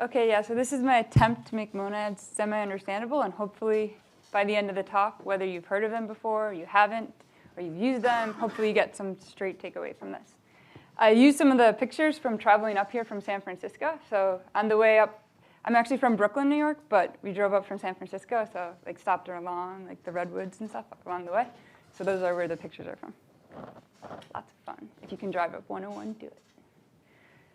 Okay, yeah, so this is my attempt to make monads semi-understandable, and hopefully by the end of the talk, whether you've heard of them before, or you haven't, or you've used them, hopefully you get some straight takeaway from this. I used some of the pictures from traveling up here from San Francisco. So on the way up, I'm actually from Brooklyn, New York, but we drove up from San Francisco, so like stopped along like the redwoods and stuff along the way. So those are where the pictures are from. Lots of fun. If you can drive up 101, do it.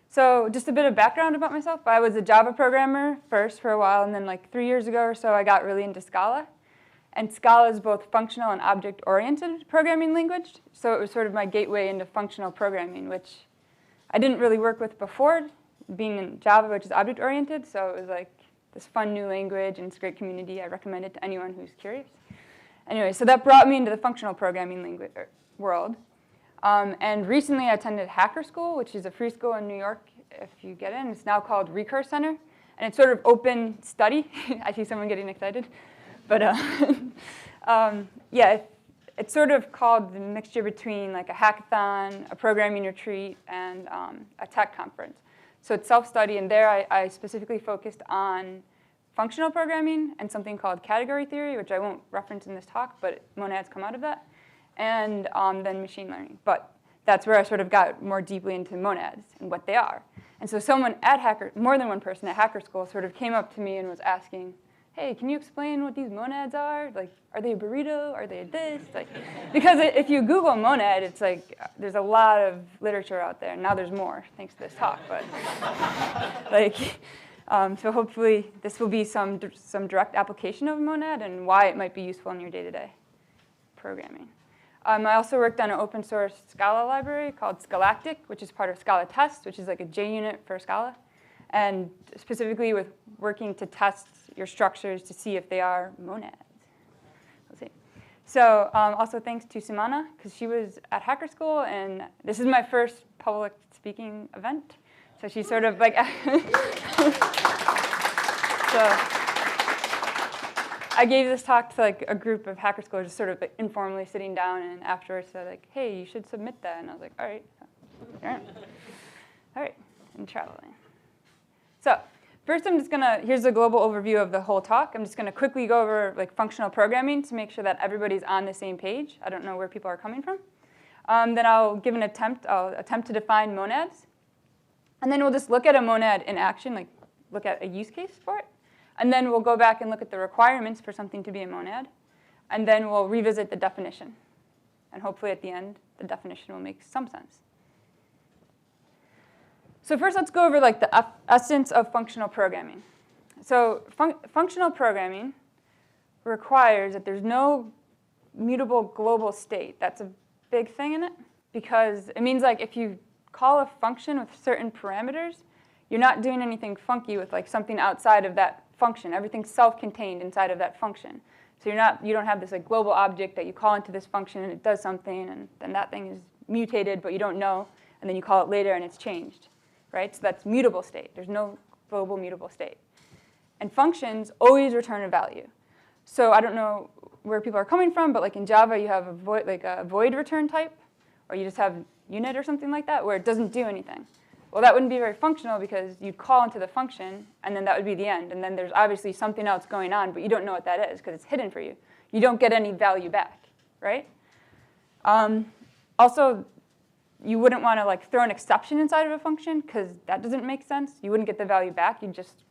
So just a bit of background about myself. I was a Java programmer first for a while, and then like 3 years ago or so, I got really into Scala. And Scala is both functional and object-oriented programming language. So it was sort of my gateway into functional programming, which I didn't really work with before, being in Java, which is object-oriented. So it was like this fun new language, and it's a great community. I recommend it to anyone who's curious. Anyway, so that brought me into the functional programming language world. And recently I attended Hacker School, which is a free school in New York, if you get in. It's now called Recurse Center. And it's sort of open study. I see someone getting excited. But yeah, it's sort of called the mixture between like a hackathon, a programming retreat, and a tech conference. So it's self-study, and there I specifically focused on functional programming and something called category theory, which I won't reference in this talk, but monads come out of that, and then machine learning. But that's where I sort of got more deeply into monads and what they are. And so someone at more than one person at Hacker School sort of came up to me and was asking, hey, can you explain what these monads are? Like, are they a burrito? Are they this? Like, because if you Google monad, it's like there's a lot of literature out there. Now there's more, thanks to this talk. But like, so hopefully this will be some direct application of monad and why it might be useful in your day-to-day programming. I also worked on an open source Scala library called Syntactic, which is part of Scala Test, which is like a JUnit for Scala, and specifically with working to test your structures to see if they are monads. We'll see. So also thanks to Simana, because she was at Hacker School, and this is my first public speaking event. So she's sort of like, so I gave this talk to like a group of Hacker Schoolers, just sort of like informally sitting down, and afterwards said like, hey, you should submit that. And I was like, all right, and traveling. So first I'm just here's a global overview of the whole talk. I'm just gonna quickly go over like functional programming to make sure that everybody's on the same page. I don't know where people are coming from. Then I'll attempt to define monads. And then we'll just look at a monad in action, like look at a use case for it. And then we'll go back and look at the requirements for something to be a monad. And then we'll revisit the definition. And hopefully at the end, the definition will make some sense. So first, let's go over like the essence of functional programming. So functional programming requires that there's no mutable global state. That's a big thing in it, because it means like if you call a function with certain parameters, you're not doing anything funky with like something outside of that function. Everything's self-contained inside of that function. So you don't have this like global object that you call into this function and it does something, and then that thing is mutated, but you don't know, and then you call it later and it's changed. Right? So that's mutable state. There's no global mutable state. And functions always return a value. So I don't know where people are coming from, but like in Java, you have a void return type, or you just have unit or something like that, where it doesn't do anything. Well, that wouldn't be very functional because you'd call into the function, and then that would be the end. And then there's obviously something else going on, but you don't know what that is because it's hidden for you. You don't get any value back, right? Also, you wouldn't want to like throw an exception inside of a function because that doesn't make sense. You wouldn't get the value back. You'd just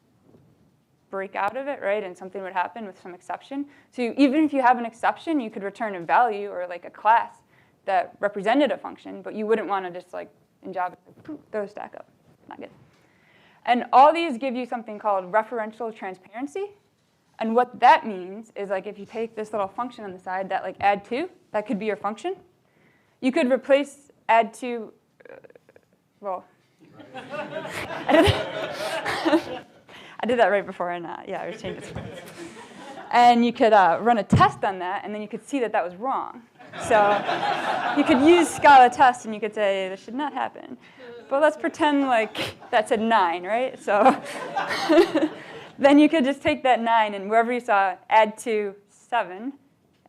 break out of it, right? And something would happen with some exception. So even if you have an exception, you could return a value or like a class that represented a function, but you wouldn't want to just like in Java, those stack up. Not good. And all these give you something called referential transparency. And what that means is like if you take this little function on the side that like add2, that could be your function. You could replace add2, well, I did that right before, and yeah, I was changing it. And you could run a test on that, and then you could see that that was wrong. So you could use Scala test, and you could say, this should not happen. But let's pretend like that said 9, right? So then you could just take that 9, and wherever you saw add2 7,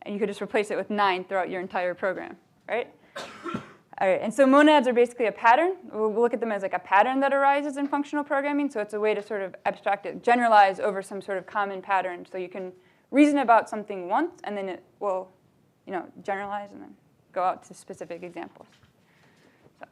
and you could just replace it with 9 throughout your entire program, right? All right, and so monads are basically a pattern. We'll look at them as like a pattern that arises in functional programming. So it's a way to sort of abstract it, generalize over some sort of common pattern. So you can reason about something once, and then it will, generalize and then go out to specific examples. So.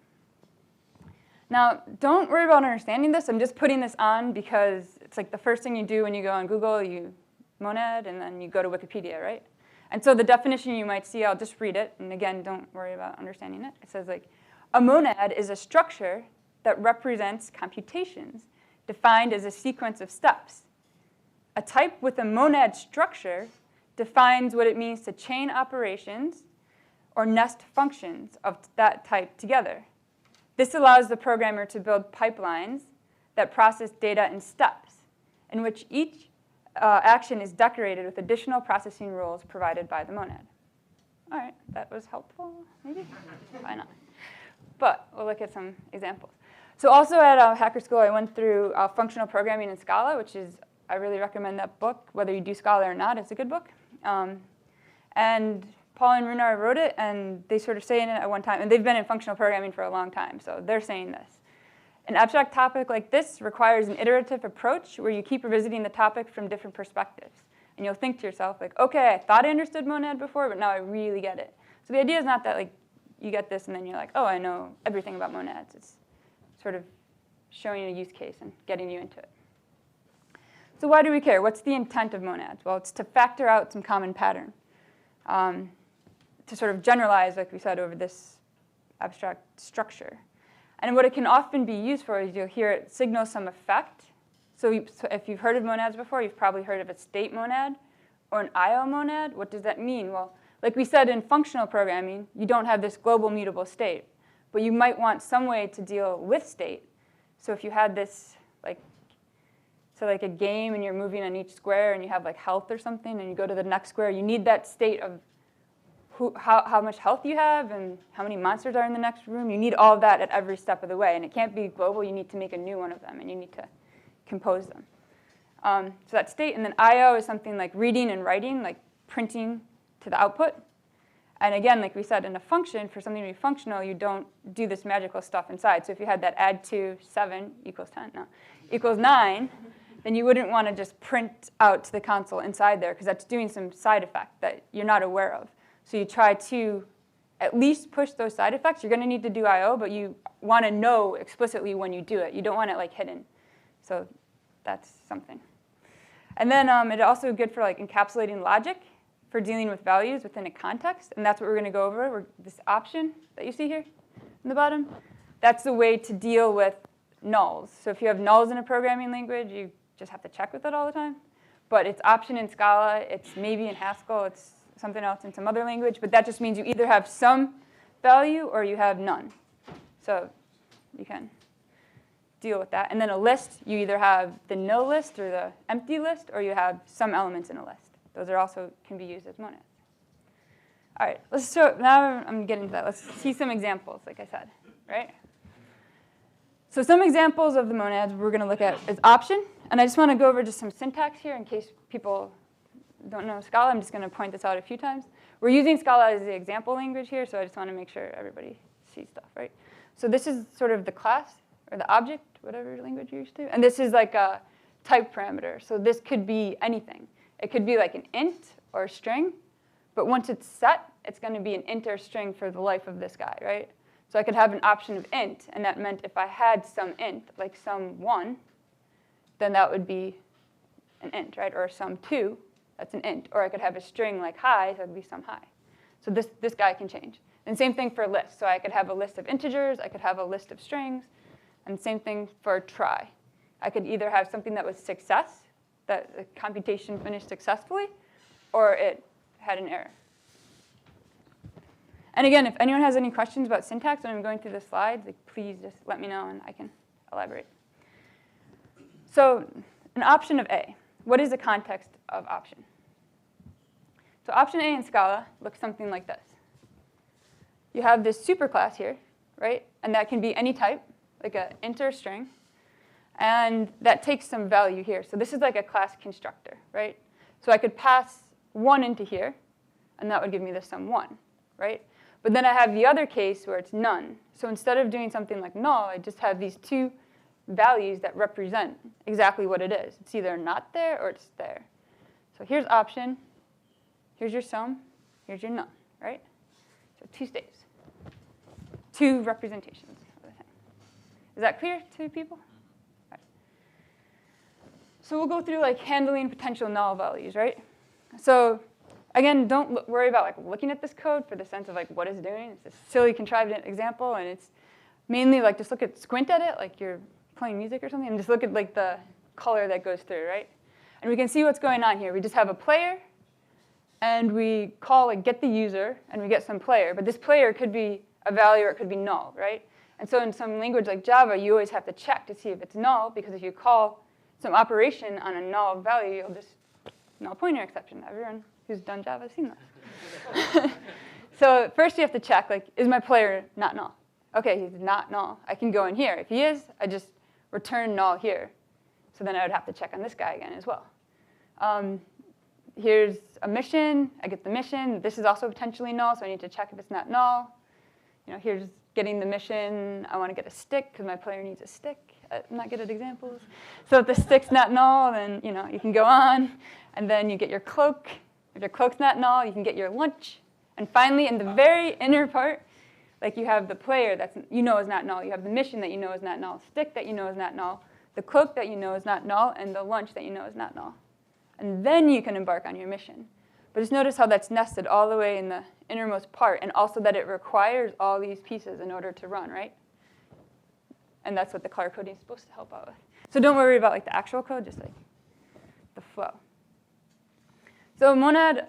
Now, don't worry about understanding this. I'm just putting this on because it's like the first thing you do when you go on Google, you monad, and then you go to Wikipedia, right? And so the definition you might see, I'll just read it. And again, don't worry about understanding it. It says, like, a monad is a structure that represents computations defined as a sequence of steps. A type with a monad structure defines what it means to chain operations or nest functions of that type together. This allows the programmer to build pipelines that process data in steps, in which each action is decorated with additional processing rules provided by the monad. All right, that was helpful, maybe? Why not? But we'll look at some examples. So also at Hacker School, I went through functional programming in Scala, which is, I really recommend that book. Whether you do Scala or not, it's a good book. And Paul and Runar wrote it, and they sort of say in it at one time, and they've been in functional programming for a long time, so they're saying this. An abstract topic like this requires an iterative approach where you keep revisiting the topic from different perspectives. And you'll think to yourself, like, okay, I thought I understood monad before, but now I really get it. So the idea is not that like you get this and then you're like, oh, I know everything about monads. It's sort of showing you a use case and getting you into it. So why do we care? What's the intent of monads? Well, it's to factor out some common pattern, to sort of generalize, like we said, over this abstract structure. And what it can often be used for is you'll hear it signal some effect. So if you've heard of monads before, you've probably heard of a state monad or an IO monad. What does that mean? Well, like we said in functional programming, you don't have this global mutable state. But you might want some way to deal with state. So if you had this, like a game and you're moving on each square and you have like health or something and you go to the next square, you need that state of how much health you have and how many monsters are in the next room. You need all of that at every step of the way. And it can't be global. You need to make a new one of them, and you need to compose them. So that's state. And then I/O is something like reading and writing, like printing to the output. And again, like we said, in a function, for something to be functional, you don't do this magical stuff inside. So if you had that add 2, 7 equals 10, no, equals 9, then you wouldn't want to just print out to the console inside there, because that's doing some side effect that you're not aware of. So you try to at least push those side effects. You're going to need to do I/O, but you want to know explicitly when you do it. You don't want it like hidden. So that's something. And then it's also good for like encapsulating logic for dealing with values within a context. And that's what we're going to go over. This option that you see here in the bottom, that's the way to deal with nulls. So if you have nulls in a programming language, you just have to check with it all the time. But it's option in Scala. It's maybe in Haskell. It's something else in some other language, but that just means you either have some value or you have none. So you can deal with that. And then a list, you either have the nil list or the empty list, or you have some elements in a list. Those are also can be used as monads. All right, now I'm getting to that. Let's see some examples, like I said, right? So some examples of the monads we're going to look at is option. And I just want to go over just some syntax here in case people don't know Scala. I'm just going to point this out a few times. We're using Scala as the example language here, so I just want to make sure everybody sees stuff, right? So this is sort of the class, or the object, whatever language you're used to. And this is like a type parameter. So this could be anything. It could be like an int or a string. But once it's set, it's going to be an int or string for the life of this guy, right? So I could have an option of int, and that meant if I had some int, like some 1, then that would be an int, right? Or some 2. That's an int. Or I could have a string like hi, so that would be some hi. So this guy can change. And same thing for lists. So I could have a list of integers. I could have a list of strings. And same thing for try. I could either have something that was success, that the computation finished successfully, or it had an error. And again, if anyone has any questions about syntax when I'm going through the slides, like, please just let me know and I can elaborate. So an option of A. What is the context of option? So option A in Scala looks something like this. You have this superclass here, right? And that can be any type, like an int or a string. And that takes some value here. So this is like a class constructor, right? So I could pass 1 into here, and that would give me the sum 1, right? But then I have the other case where it's none. So instead of doing something like null, I just have these two values that represent exactly what it is. It's either not there or it's there. So here's option. Here's your sum. Here's your none, right? So two states. Two representations of the thing. Is that clear to people? Right. So we'll go through like handling potential null values, right? So again, don't worry about like looking at this code for the sense of like what it's doing. It's a silly contrived example, and it's mainly like just squint at it like you're playing music or something, and just look at like the color that goes through, right? And we can see what's going on here. We just have a player, and we call like get the user, and we get some player. But this player could be a value or it could be null, right? And so in some language like Java, you always have to check to see if it's null, because if you call some operation on a null value, you'll just null pointer exception. Everyone who's done Java has seen that. So first you have to check, like, is my player not null? OK, he's not null. I can go in here. If he is, I just return null here. So then I would have to check on this guy again as well. Here's a mission. I get the mission. This is also potentially null, so I need to check if it's not null. Here's getting the mission. I want to get a stick because my player needs a stick. I'm not good at examples. So if the stick's not null, then you can go on. And then you get your cloak. If your cloak's not null, you can get your lunch. And finally, in the very inner part, like you have the player that is not null. You have the mission that is not null, stick that is not null, the cloak that is not null, and the lunch that is not null. And then you can embark on your mission. But just notice how that's nested all the way in the innermost part, and also that it requires all these pieces in order to run, right? And that's what the color coding is supposed to help out with. So don't worry about like the actual code, just like the flow. So monad,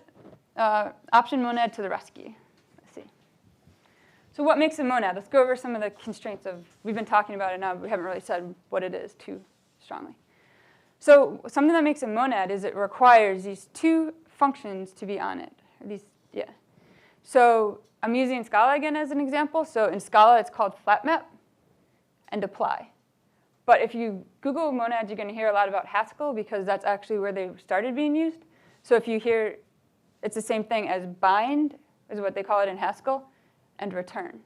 option monad to the rescue. Let's see. So what makes a monad? Let's go over some of the constraints of, we've been talking about it now, but we haven't really said what it is too strongly. So something that makes a monad is it requires these two functions to be on it. So I'm using Scala again as an example. So in Scala, it's called flatMap and apply. But if you Google monads, you're going to hear a lot about Haskell, because that's actually where they started being used. So if you hear, it's the same thing as bind, is what they call it in Haskell, and return.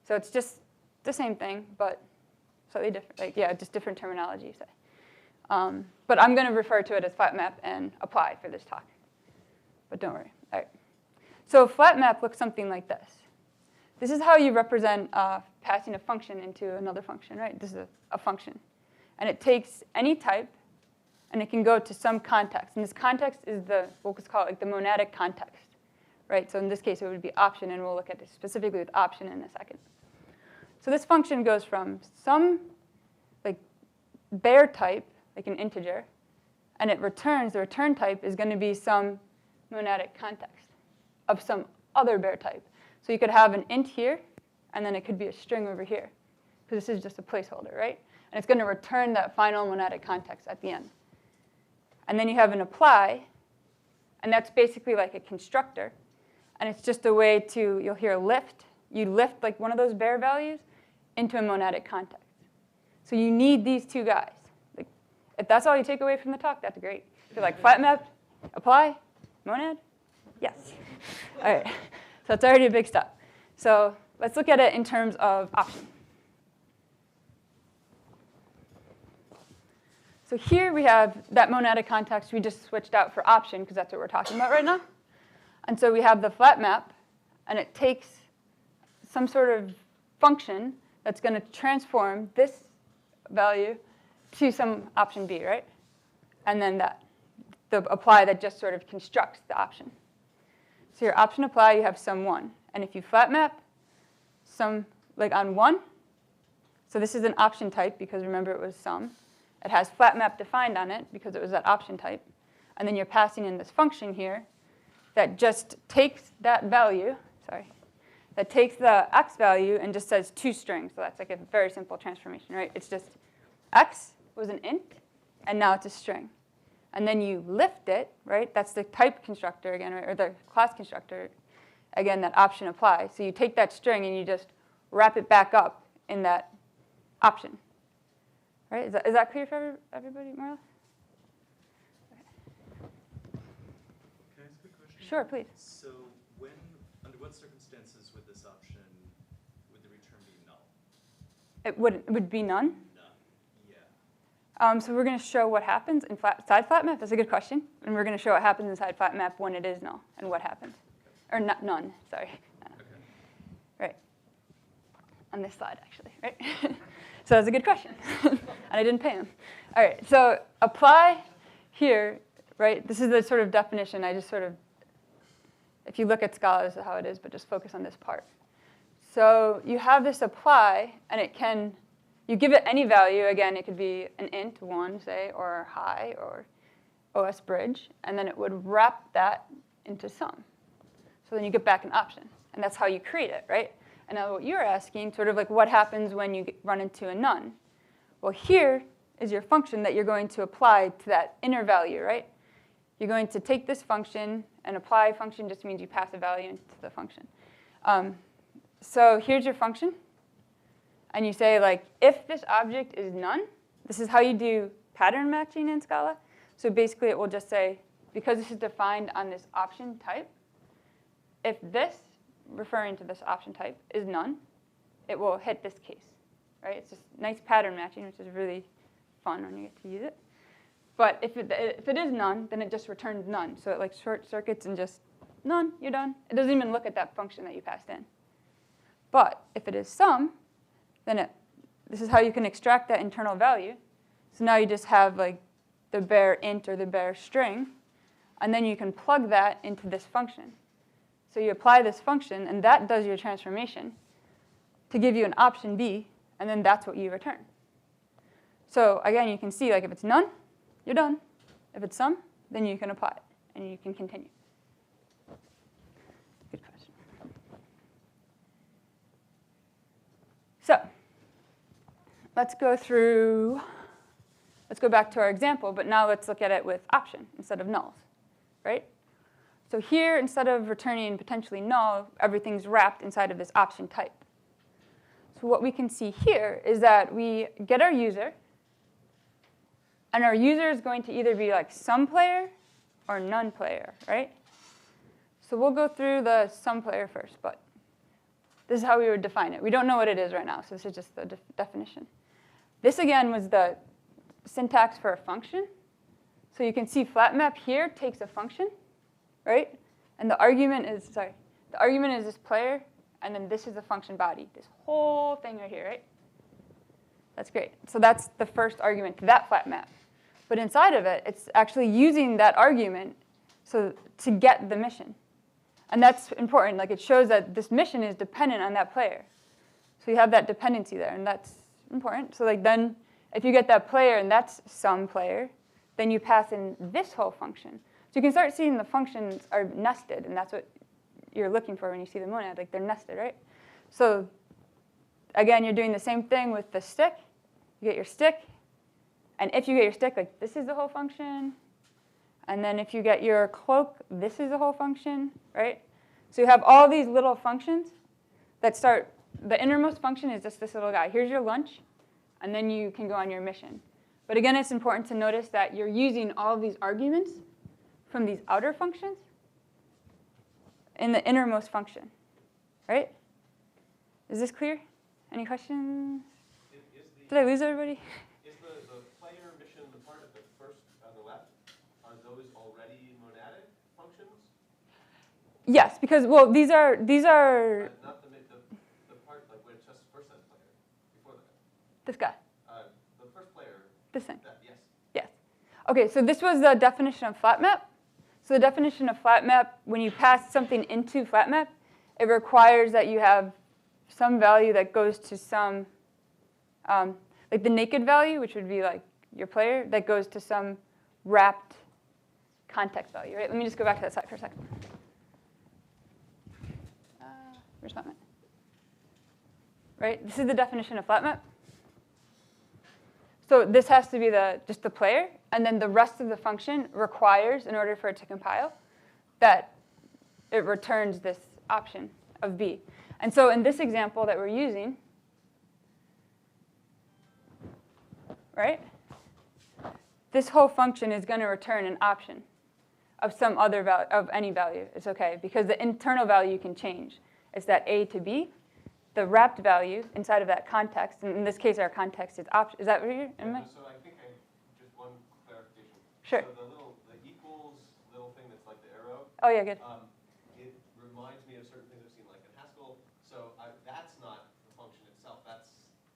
So it's just the same thing, but slightly different. Just different terminology. Say. But I'm going to refer to it as flatMap and apply for this talk. But don't worry. All right. So flatMap looks something like this. This is how you represent passing a function into another function, right? This is a function. And it takes any type, and it can go to some context. And this context is what's called like the monadic context, right? So in this case, it would be option, and we'll look at it specifically with option in a second. So this function goes from some like bare type, like an integer, and it returns, the return type is going to be some monadic context of some other bare type. So you could have an int here, and then it could be a string over here, because this is just a placeholder, right? And it's going to return that final monadic context at the end. And then you have an apply, and that's basically like a constructor. And it's just a way to, you'll hear lift. You lift like one of those bare values into a monadic context. So you need these two guys. Like, if that's all you take away from the talk, that's great. If you're like flatMap, apply, monad, yes. All right, so it's already a big step. So let's look at it in terms of option. So here we have that monadic context we just switched out for option, because that's what we're talking about right now. And so we have the flatMap, and it takes some sort of function that's going to transform this value to some option B, right? And then the apply that just sort of constructs the option. So your option apply, you have sum 1. And if you flatMap sum like on 1, so this is an option type, because remember it was sum. It has flatMap defined on it, because it was that option type. And then you're passing in this function here that just takes that value, that takes the x value and just says two strings. So that's like a very simple transformation, right? It's just x was an int, and now it's a string. And then you lift it, right? That's the type constructor again, right? Or the class constructor, again, that option apply. So you take that string and you just wrap it back up in that option. Right? Is that clear for everybody, more or less? Okay. Can I ask a question? Sure, please. So under what what circumstances would this option, would the return be null? It would be none? None, yeah. So we're going to show what happens inside flatMap. That's a good question. And we're going to show what happens inside flatMap when it is null and what happens. Or not none, sorry. Okay. Right. On this slide, actually, right? So that's a good question. And I didn't pay him. All right, so apply here, right? This is the sort of definition. I just sort of, if you look at Scala, this is how it is, but just focus on this part. So you have this apply, and it can, you give it any value. Again, it could be an int, 1, say, or high, or OS bridge, and then it would wrap that into sum. So then you get back an option, and that's how you create it, right? And now what you're asking, sort of like what happens when you run into a none? Well, here is your function that you're going to apply to that inner value, right? You're going to take this function, and apply function just means you pass a value into the function. So here's your function. And you say, like, if this object is none, this is how you do pattern matching in Scala. So basically, it will just say, because this is defined on this option type, if this, referring to this option type, is none, it will hit this case, right? It's just nice pattern matching, which is really fun when you get to use it. But if it is none, then it just returns none. So it like short circuits and just none, you're done. It doesn't even look at that function that you passed in. But if it is sum, then this is how you can extract that internal value. So now you just have like the bare int or the bare string, and then you can plug that into this function. So you apply this function, and that does your transformation to give you an option B, and then that's what you return. So again, you can see, like, if it's none, you're done. If it's sum, then you can apply it, and you can continue. Good question. So let's go back to our example, but now let's look at it with option instead of nulls, right? So here, instead of returning potentially null, everything's wrapped inside of this option type. So what we can see here is that we get our user, and our user is going to either be like sum player or none player, right? So we'll go through the sum player first, but this is how we would define it. We don't know what it is right now, so this is just the definition. This, again, was the syntax for a function. So you can see flatMap here takes a function, right? And the argument is this player, and then this is the function body, this whole thing right here, right? That's great. So that's the first argument to that flatMap. But inside of it, it's actually using that argument to get the mission. And that's important. Like, it shows that this mission is dependent on that player. So you have that dependency there, and that's important. So like then, if you get that player, and that's some player, then you pass in this whole function. So you can start seeing the functions are nested, and that's what you're looking for when you see the monad. Like, they're nested, right? So again, you're doing the same thing with the stick. You get your stick, and if you get your stick, like, this is the whole function. And then if you get your cloak, this is the whole function, right? So you have all these little functions that start. The innermost function is just this little guy. Here's your lunch, and then you can go on your mission. But again, it's important to notice that you're using all of these arguments from these outer functions in the innermost function, right? Is this clear? Any questions? Did I lose everybody? Is the player mission, the part at the first on the left, are those already monadic functions? Yes, because, well, these are Not the part like where it just first says player, before that. This guy. The first player. This thing. Yes. Yes. OK, so this was the definition of flatMap. So the definition of flatMap, when you pass something into flatMap, it requires that you have some value that goes to some, like the naked value, which would be like your player, that goes to some wrapped context value, right? Let me just go back to that slide for a second. Where's flatMap? Right? This is the definition of flatMap. So this has to be just the player, and then the rest of the function requires, in order for it to compile, that it returns this option of B. And so in this example that we're using, right, this whole function is going to return an option of some other value, of any value. It's OK, because the internal value can change. It's that A to B. The wrapped value inside of that context, and in this case, our context is option. Is that what you're? Am I? So I think just one clarification. Sure. So the equals little thing that's like the arrow. Oh yeah, good. It reminds me of certain things I've seen like in Haskell. So that's not the function itself. That's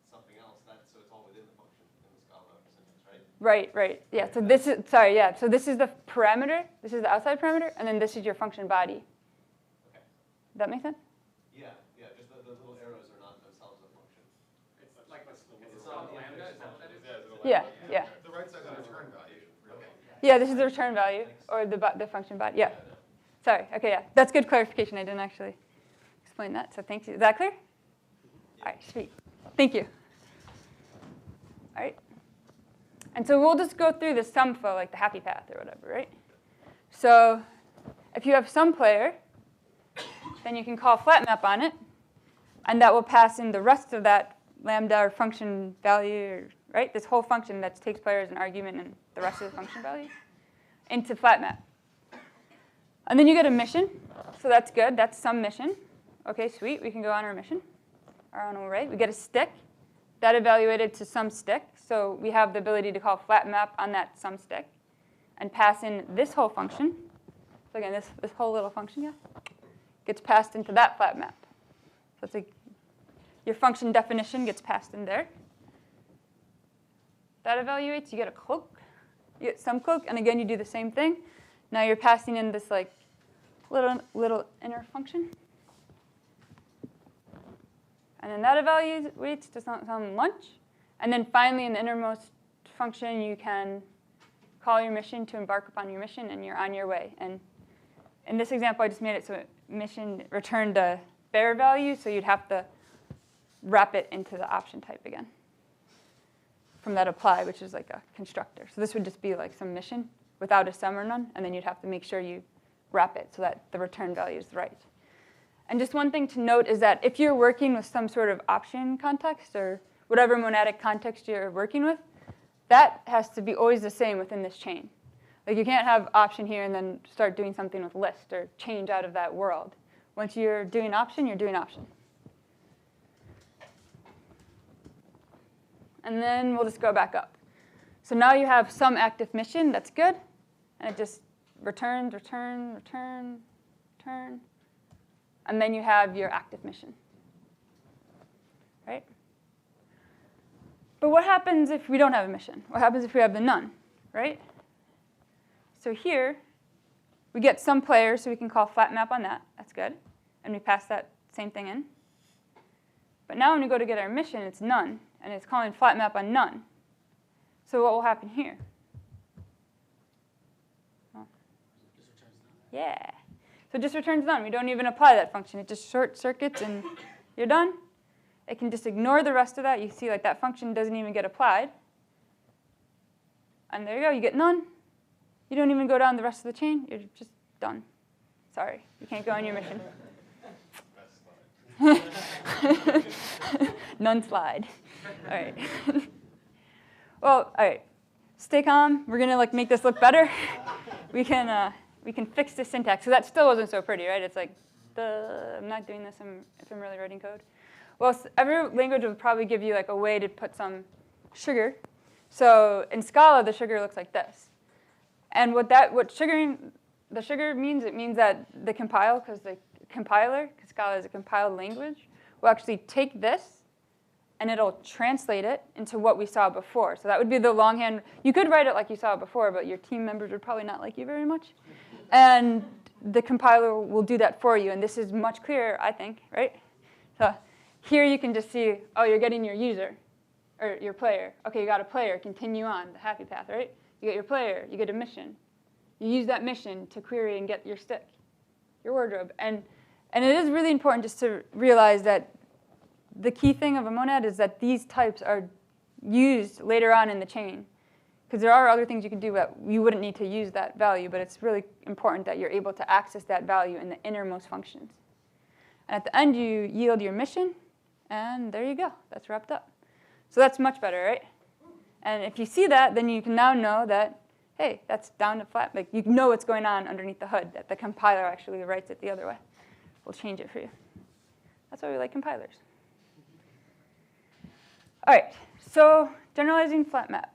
something else. So it's all within the function in the Scala syntax, right? Right. Yeah. So this is So this is the parameter. This is the outside parameter, and then this is your function body. Okay. Does that make sense? Yeah. Just the little arrows are not themselves a function. It's like what's the It's not lambda. Is that what that is? Yeah. The right side's a return value. Okay. Yeah, this is the return value, or the function body. Yeah. Sorry. OK, yeah. That's good clarification. I didn't actually explain that, so thanks. Is that clear? All right, sweet. Thank you. All right. And so we'll just go through the sum flow, like the happy path or whatever, right? So if you have some player, then you can call flatMap on it, and that will pass in the rest of that lambda or function value, right? This whole function that takes player as an argument and the rest of the function value into flatMap. And then you get a mission, so that's good. That's some mission. OK, sweet. We can go on our mission, our own array. We get a stick. That evaluated to some stick. So we have the ability to call flatMap on that some stick and pass in this whole function. So again, this whole little function gets passed into that flatMap. So it's your function definition gets passed in there. That evaluates. You get a cloak. You get some cloak. And again, you do the same thing. Now you're passing in this like little inner function. And then that evaluates to some lunch. And then finally, in the innermost function, you can call your mission to embark upon your mission, and you're on your way. And in this example, I just made it so mission returned a bear value, so you'd have to wrap it into the option type again from that apply, which is like a constructor. So this would just be like some mission without a sum or none, and then you'd have to make sure you wrap it so that the return value is right. And just one thing to note is that if you're working with some sort of option context or whatever monadic context you're working with, that has to be always the same within this chain. Like you can't have option here and then start doing something with list or change out of that world. Once you're doing option, you're doing option. And then we'll just go back up. So now you have some active mission. That's good. And it just returns, return. And then you have your active mission. Right? But what happens if we don't have a mission? What happens if we have the none? Right? So here, we get some player, so we can call flatMap on that. That's good. And we pass that same thing in. But now when we go to get our mission, it's none. And it's calling flatMap on none. So what will happen here? Oh. Yeah. So it just returns none. We don't even apply that function. It just short circuits, and you're done. It can just ignore the rest of that. You see like that function doesn't even get applied. And there you go. You get none. You don't even go down the rest of the chain. You're just done. Sorry. You can't go on your mission. None slide. All right. Well, all right. Stay calm. We're gonna like make this look better. We can fix the syntax. So that still wasn't so pretty, right? It's like, I'm not doing this if I'm really writing code. Well, every language will probably give you like a way to put some sugar. So in Scala, the sugar looks like this. And what sugar means, it means that the compiler, because Scala is a compiled language, will actually take this and it'll translate it into what we saw before. So that would be the longhand. You could write it like you saw before, but your team members would probably not like you very much. And the compiler will do that for you. And this is much clearer, I think, right? So here you can just see, oh, you're getting your user, or your player. OK, you got a player. Continue on, the happy path, right? You get your player. You get a mission. You use that mission to query and get your stick, your wardrobe. And it is really important just to realize that the key thing of a monad is that these types are used later on in the chain. Because there are other things you can do that you wouldn't need to use that value, but it's really important that you're able to access that value in the innermost functions. And at the end, you yield your mission, and there you go. That's wrapped up. So that's much better, right? And if you see that, then you can now know that hey, that's down to flat. Like you know what's going on underneath the hood, that the compiler actually writes it the other way. We'll change it for you. That's why we like compilers. All right, so generalizing flatMap.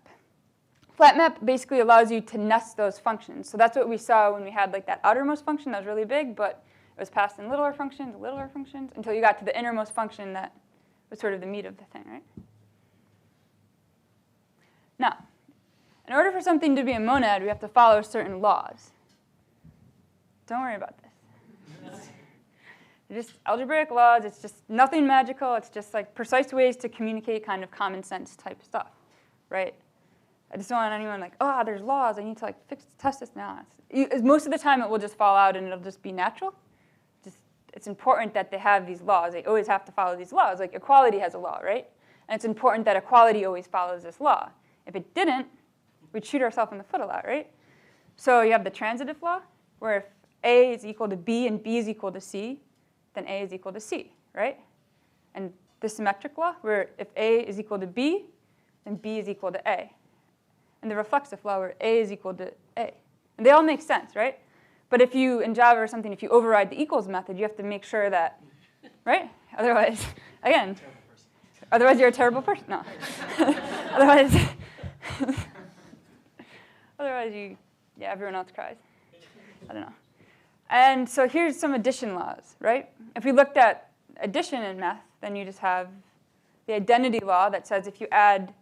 FlatMap basically allows you to nest those functions. So that's what we saw when we had like that outermost function that was really big, but it was passed in littler functions, until you got to the innermost function that was sort of the meat of the thing, right? Now, in order for something to be a monad, we have to follow certain laws. Don't worry about this. They're just algebraic laws. It's just nothing magical. It's just like precise ways to communicate kind of common sense type stuff, right? I just don't want anyone like, oh, there's laws. I need to like test this now. Most of the time, it will just fall out and it'll just be natural. It's important that they have these laws. They always have to follow these laws. Like equality has a law, right? And it's important that equality always follows this law. If it didn't, we'd shoot ourselves in the foot a lot, right? So you have the transitive law, where if A is equal to B and B is equal to C, then A is equal to C, right? And the symmetric law, where if A is equal to B, then B is equal to A. And the reflexive law, where A is equal to A. And they all make sense, right? But if you, in Java or something, if you override the equals method, you have to make sure that, right? Otherwise, again, otherwise you're a terrible person. No. Otherwise everyone else cries. I don't know. And so here's some addition laws, right? If we looked at addition in math, then you just have the identity law that says if you add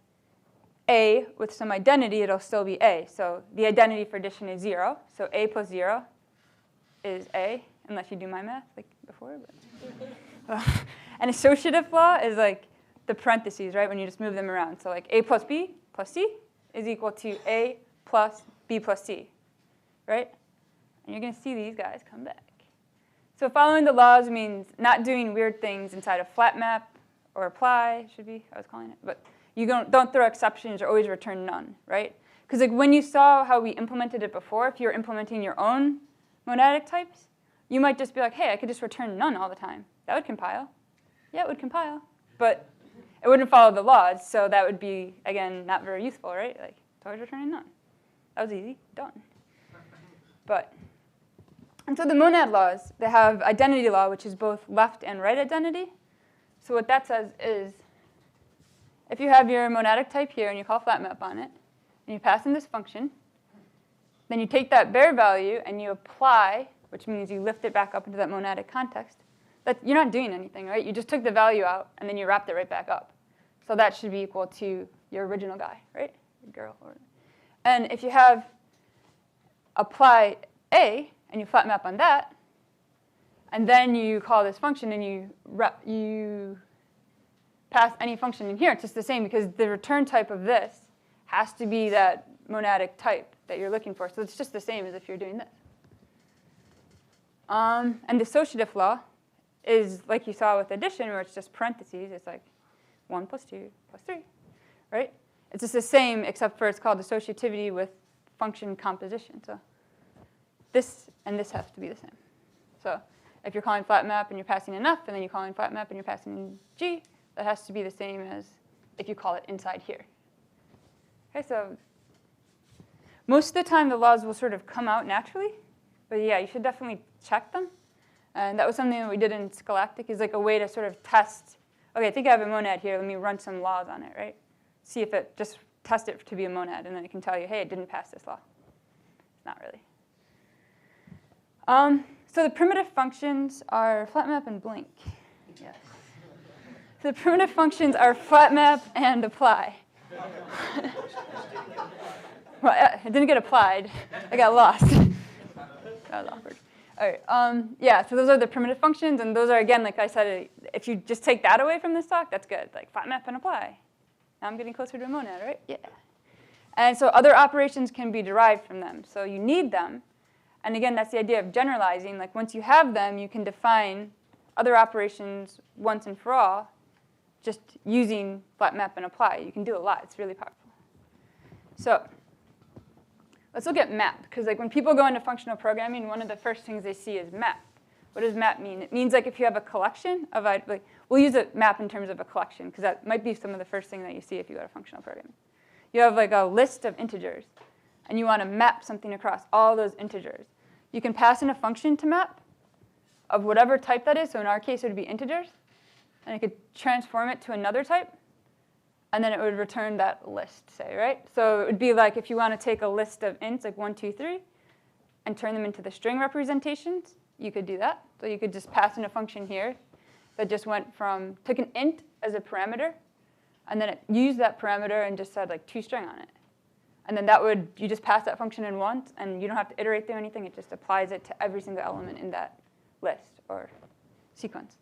A with some identity, it'll still be A. So the identity for addition is 0. So A plus 0 is A, unless you do my math like before. But an associative law is like the parentheses, right, when you just move them around. So like A plus B plus C is equal to A plus B plus C, right? And you're going to see these guys come back. So following the laws means not doing weird things inside of flatMap or apply, should be, I was calling it. But you don't throw exceptions or always return none, right? Because like when you saw how we implemented it before, if you're implementing your own monadic types, you might just be like, hey, I could just return none all the time. That would compile. Yeah, it would compile. But it wouldn't follow the laws, so that would be, again, not very useful, right? Like, it's always returning none. That was easy, done. And so the monad laws, they have identity law, which is both left and right identity. So what that says is, if you have your monadic type here and you call flatMap on it, and you pass in this function, then you take that bare value and you apply, which means you lift it back up into that monadic context. You're not doing anything, right? You just took the value out and then you wrapped it right back up. So that should be equal to your original guy, right? Your girl. And if you have apply A and you flatMap on that, and then you call this function and you pass any function in here, it's just the same because the return type of this has to be that monadic type that you're looking for. So it's just the same as if you're doing this. And the associative law is like you saw with addition, where it's just parentheses. It's like 1 plus 2 plus 3, right? It's just the same, except for it's called associativity with function composition. So this and this have to be the same. So if you're calling flatMap and you're passing enough, and then you're calling flatMap and you're passing in G, that has to be the same as if you call it inside here. Okay, so most of the time, the laws will sort of come out naturally. But yeah, you should definitely check them. And that was something that we did in Syntactic, is like a way to sort of test, OK, I think I have a monad here. Let me run some laws on it, right? See if it, just test it to be a monad. And then it can tell you, hey, it didn't pass this law. It's not really. So the primitive functions are flatMap and blink. Yes. So the primitive functions are flatMap and apply. Well, it didn't get applied. I got lost. That was awkward. All right. Yeah, so those are the primitive functions. And those are, again, like I said, if you just take that away from this talk, that's good. Like flatMap and apply. Now I'm getting closer to a monad, right? Yeah. And so other operations can be derived from them. So you need them. And again, that's the idea of generalizing. Like once you have them, you can define other operations once and for all, just using flatMap and apply. You can do a lot. It's really powerful. So let's look at map. Because like when people go into functional programming, one of the first things they see is map. What does map mean? It means like if you have a collection of, like, we'll use a map in terms of a collection, because that might be some of the first thing that you see if you go to functional programming. You have like a list of integers. and you want to map something across all those integers. You can pass in a function to map of whatever type that is. So in our case, it would be integers. And it could transform it to another type. And then it would return that list, say, right? So it would be like if you want to take a list of ints, like 1, 2, 3, and turn them into the string representations, you could do that. So you could just pass in a function here that just took an int as a parameter, and then it used that parameter and just said like toString on it. And then you just pass that function in once, and you don't have to iterate through anything. It just applies it to every single element in that list or sequence.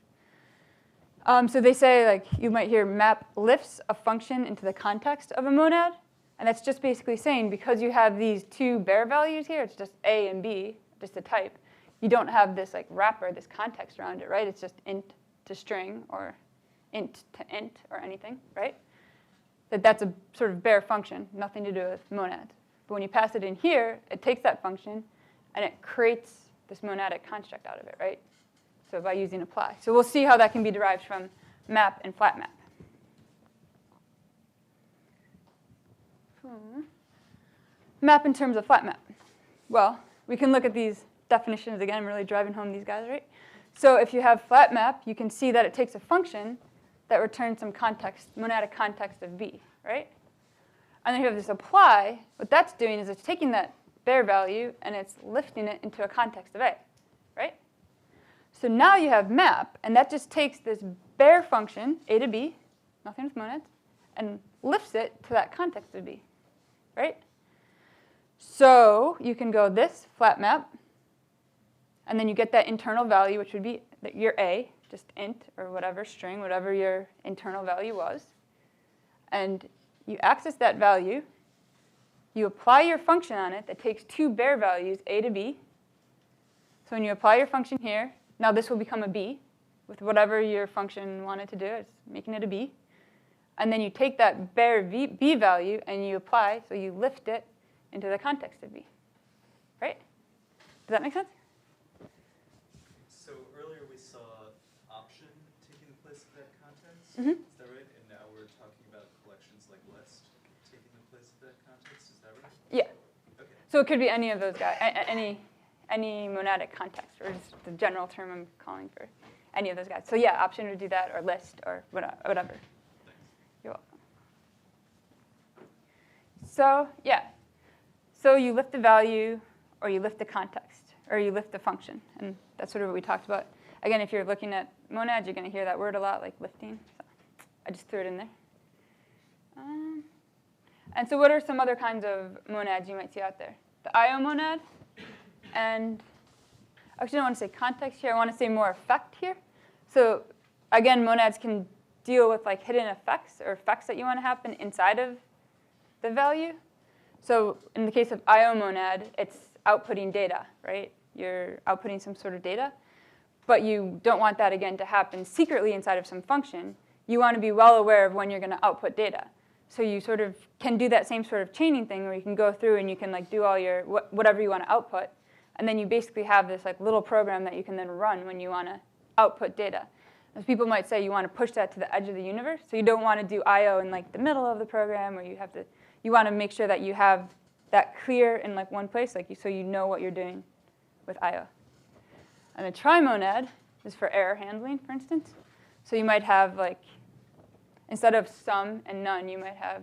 So they say, like, you might hear map lifts a function into the context of a monad. And that's just basically saying, because you have these two bare values here, it's just A and B, just a type, you don't have this like wrapper, this context around it, right? It's just int to string or int to int or anything, right? That's a sort of bare function, nothing to do with monads. But when you pass it in here, it takes that function and it creates this monadic construct out of it, right? So by using apply. So we'll see how that can be derived from map and flatMap. Map in terms of flatMap. Well, we can look at these definitions again. I'm really driving home these guys, right? So if you have flatMap, you can see that it takes a function that returns some context, monadic context of B, right? And then you have this apply. What that's doing is it's taking that bare value and it's lifting it into a context of A, right? So now you have map, and that just takes this bare function, A to B, nothing with monads, and lifts it to that context of B, right? So you can go this flatMap, and then you get that internal value, which would be your A, just int or whatever, string, whatever your internal value was. And you access that value. You apply your function on it that takes two bare values, A to B. So when you apply your function here, now this will become a B with whatever your function wanted to do. It's making it a B. And then you take that bare B value and you apply, so you lift it into the context of B, right? Does that make sense? So earlier we saw option taking the place of that context. Mm-hmm. Is that right? And now we're talking about collections like list taking the place of that context. Is that right? Yeah. Okay. So it could be any of those guys, any monadic context, or just the general term I'm calling for any of those guys. So yeah, option would do that, or list, or whatever. Thanks. You're welcome. So yeah, so you lift the value, or you lift the context, or you lift the function, and that's sort of what we talked about. Again, if you're looking at monads, you're going to hear that word a lot, like lifting. So I just threw it in there. And so what are some other kinds of monads you might see out there? The IO monad, and actually I don't want to say context here. I want to say more effect here. So again, monads can deal with like hidden effects or effects that you want to happen inside of the value. So in the case of IO monad, it's outputting data, right? You're outputting some sort of data. But you don't want that, again, to happen secretly inside of some function. You want to be well aware of when you're going to output data. So you sort of can do that same sort of chaining thing where you can go through and you can like do all your whatever you want to output. And then you basically have this like little program that you can then run when you want to output data. As people might say, you want to push that to the edge of the universe. So you don't want to do I/O in like the middle of the program, where you want to make sure that you have that clear in like one place, so you know what you're doing with I/O. And a trimonad is for error handling, for instance. So you might have like, instead of some and none, you might have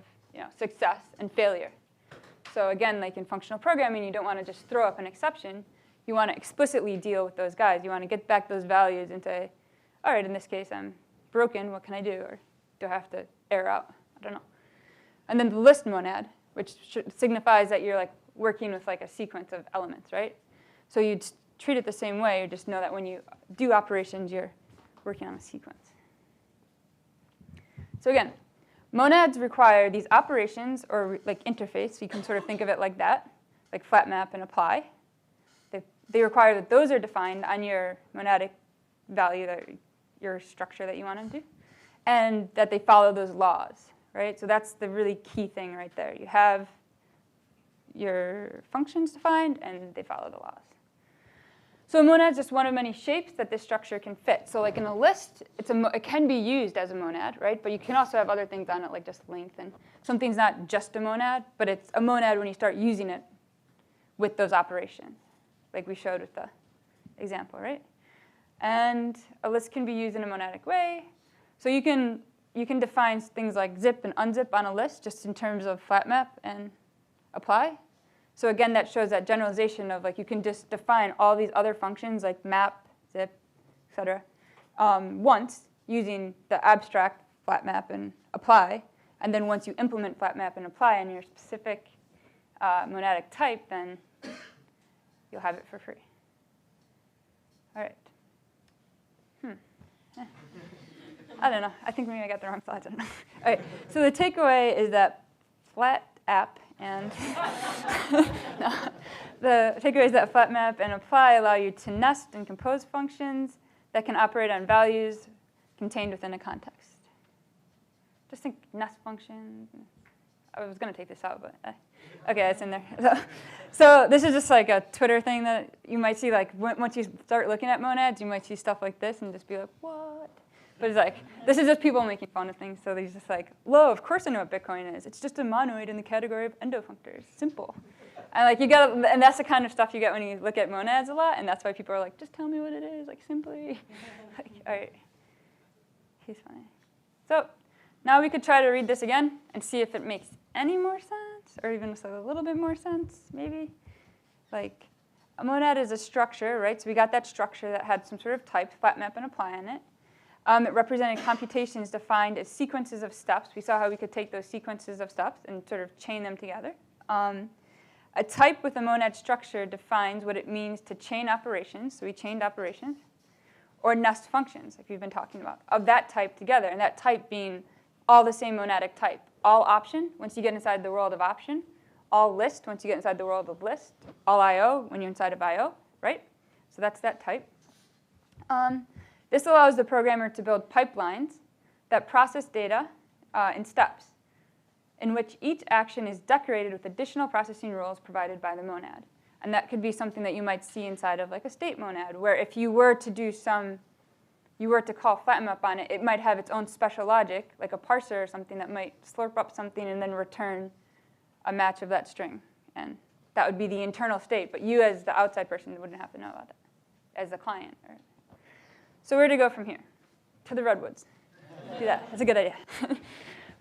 success and failure. So again, like in functional programming, you don't want to just throw up an exception. You want to explicitly deal with those guys. You want to get back those values and say, all right, in this case, I'm broken. What can I do? Or do I have to error out? I don't know. And then the list monad, which signifies that you're like working with like a sequence of elements, right? So you'd treat it the same way. You just know that when you do operations, you're working on a sequence. So again, monads require these operations or like interface. You can sort of think of it like that, like flatMap and apply. They require that those are defined on your monadic value, your structure that you want to do, and that they follow those laws, right? So that's the really key thing right there. You have your functions defined, and they follow the laws. So a monad is just one of many shapes that this structure can fit. So like in a list, it can be used as a monad, right? But you can also have other things on it, like just length. And something's not just a monad, but it's a monad when you start using it with those operations, like we showed with the example, right? And a list can be used in a monadic way. So you can define things like zip and unzip on a list just in terms of flatMap and apply. So again, that shows that generalization of like you can just define all these other functions like map, zip, et cetera, once using the abstract flatMap and apply. And then once you implement flatMap and apply in your specific monadic type, then you'll have it for free. All right. I don't know. I think maybe I got the wrong slides. I don't know. All right. So the takeaway is that flatApp and no, the takeaway is that flatMap and apply allow you to nest and compose functions that can operate on values contained within a context. Just think nest functions. I was going to take this out, but okay, it's in there. So this is just like a Twitter thing that you might see. Like once you start looking at monads, you might see stuff like this and just be like, what? But it's like, this is just people making fun of things. So they're just like, whoa, of course I know what Bitcoin is. It's just a monoid in the category of endofunctors. Simple. And like and that's the kind of stuff you get when you look at monads a lot. And that's why people are like, just tell me what it is, like simply. Like, all right. He's funny. So now we could try to read this again and see if it makes any more sense, or even just a little bit more sense, maybe. Like a monad is a structure, right? So we got that structure that had some sort of type, flatMap and apply on it. It represented computations defined as sequences of steps. We saw how we could take those sequences of steps and sort of chain them together. A type with a monad structure defines what it means to chain operations. So we chained operations. Or nest functions, like we've been talking about, of that type together. And that type being all the same monadic type. All option, once you get inside the world of option. All list, once you get inside the world of list. All IO, when you're inside of IO, right? So that's that type. This allows the programmer to build pipelines that process data in steps, in which each action is decorated with additional processing rules provided by the monad. And that could be something that you might see inside of like a state monad, where if you were to do you were to call flatMap on it, it might have its own special logic, like a parser or something that might slurp up something and then return a match of that string. And that would be the internal state, but you as the outside person wouldn't have to know about that as the client. So where to go from here? To the redwoods. Do that. That's a good idea.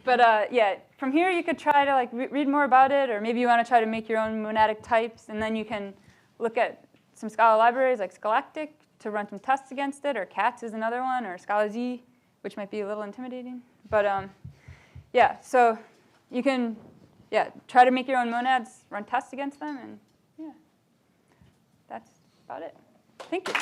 But yeah, from here you could try to like read more about it, or maybe you want to try to make your own monadic types, and then you can look at some Scala libraries like Syntactic to run some tests against it, or Cats is another one, or Scala Z, which might be a little intimidating. But yeah, so you can try to make your own monads, run tests against them, and yeah, that's about it. Thank you.